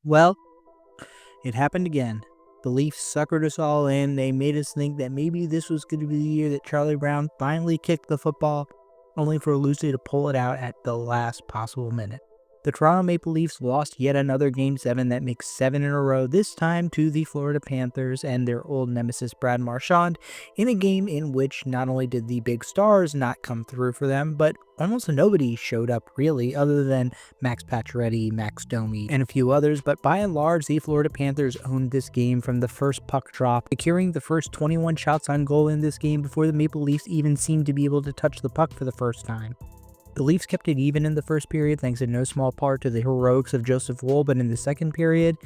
Well, it happened again. The Leafs suckered us all in. They made us think that maybe this was going to be the year that Charlie Brown finally kicked the football, only for Lucy to pull it out at the last possible minute. The Toronto Maple Leafs lost yet another Game 7 that makes 7 in a row, this time to the Florida Panthers and their old nemesis Brad Marchand, in a game in which not only did the big stars not come through for them, but almost nobody showed up really, other than Max Pacioretty, Max Domi, and a few others. But by and large, the Florida Panthers owned this game from the first puck drop, securing the first 21 shots on goal in this game before the Maple Leafs even seemed to be able to touch the puck for the first time. The Leafs kept it even in the first period thanks in no small part to the heroics of Joseph Woll, but in the second period,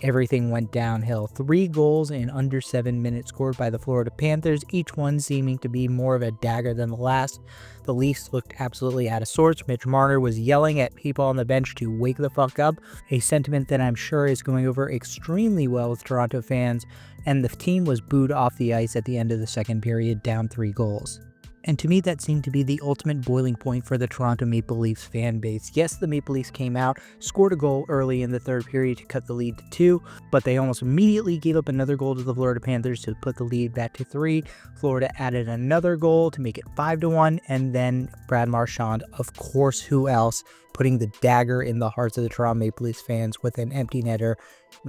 everything went downhill. 3 goals in under 7 minutes scored by the Florida Panthers, each one seeming to be more of a dagger than the last. The Leafs looked absolutely out of sorts. Mitch Marner was yelling at people on the bench to wake the fuck up, a sentiment that I'm sure is going over extremely well with Toronto fans, and the team was booed off the ice at the end of the second period, down 3 goals. And to me, that seemed to be the ultimate boiling point for the Toronto Maple Leafs fan base. Yes, the Maple Leafs came out, scored a goal early in the third period to cut the lead to 2, but they almost immediately gave up another goal to the Florida Panthers to put the lead back to 3. Florida added another goal to make it 5-1, and then Brad Marchand, of course, who else, putting the dagger in the hearts of the Toronto Maple Leafs fans with an empty netter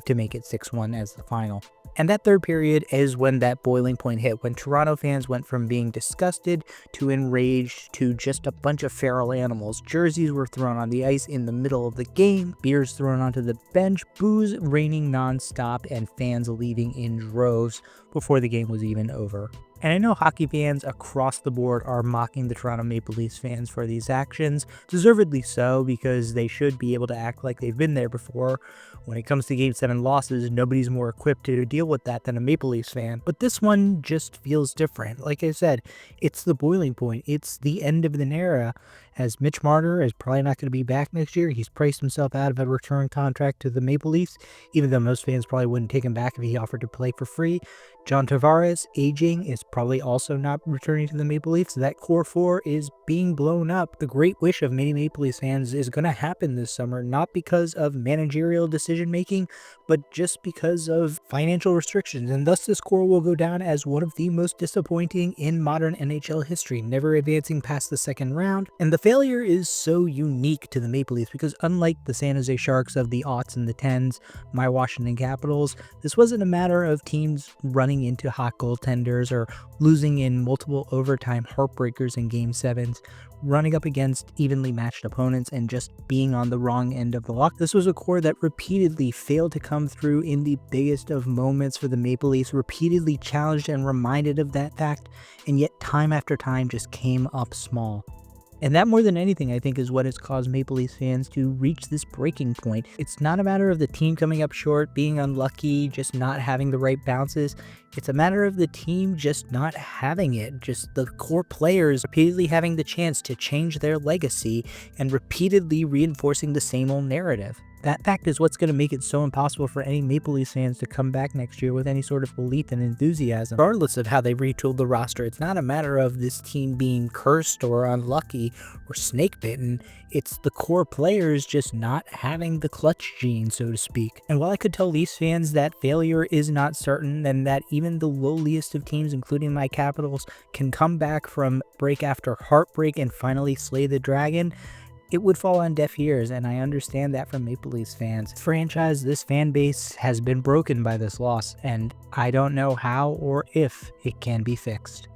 to make it 6-1 as the final. And that third period is when that boiling point hit, when Toronto fans went from being disgusted to enraged to just a bunch of feral animals. Jerseys were thrown on the ice in the middle of the game, beers thrown onto the bench, booze raining nonstop, and fans leaving in droves before the game was even over. And I know hockey fans across the board are mocking the Toronto Maple Leafs fans for these actions, deservedly so, because they should be able to act like they've been there before. When it comes to Game 7 losses, nobody's more equipped to deal with that than a Maple Leafs fan. But this one just feels different. Like I said, it's the boiling point. It's the end of an era, as Mitch Marner is probably not going to be back next year. He's priced himself out of a return contract to the Maple Leafs, even though most fans probably wouldn't take him back if he offered to play for free. John Tavares, aging, is probably also not returning to the Maple Leafs. That core 4 is being blown up. The great wish of many Maple Leafs fans is going to happen this summer, not because of managerial decision-making, but just because of financial restrictions, and thus this core will go down as one of the most disappointing in modern NHL history, never advancing past the second round. And the failure is so unique to the Maple Leafs because unlike the San Jose Sharks of the aughts and the tens, my Washington Capitals, this wasn't a matter of teams running into hot goaltenders or losing in multiple overtime heartbreakers in Game 7s, running up against evenly matched opponents and just being on the wrong end of the luck. This was a core that repeatedly failed to come through in the biggest of moments for the Maple Leafs, repeatedly challenged and reminded of that fact, and yet time after time just came up small. And that, more than anything, I think is what has caused Maple Leafs fans to reach this breaking point. It's not a matter of the team coming up short, being unlucky, just not having the right bounces. It's a matter of the team just not having it, just the core players repeatedly having the chance to change their legacy and repeatedly reinforcing the same old narrative. That fact is what's going to make it so impossible for any Maple Leafs fans to come back next year with any sort of belief and enthusiasm. Regardless of how they retooled the roster, it's not a matter of this team being cursed or unlucky or snake-bitten. It's the core players just not having the clutch gene, so to speak. And while I could tell Leafs fans that failure is not certain and that even the lowliest of teams, including my Capitals, can come back from break after heartbreak and finally slay the dragon, it would fall on deaf ears, and I understand that from Maple Leafs fans. This franchise, this fan base has been broken by this loss, and I don't know how or if it can be fixed.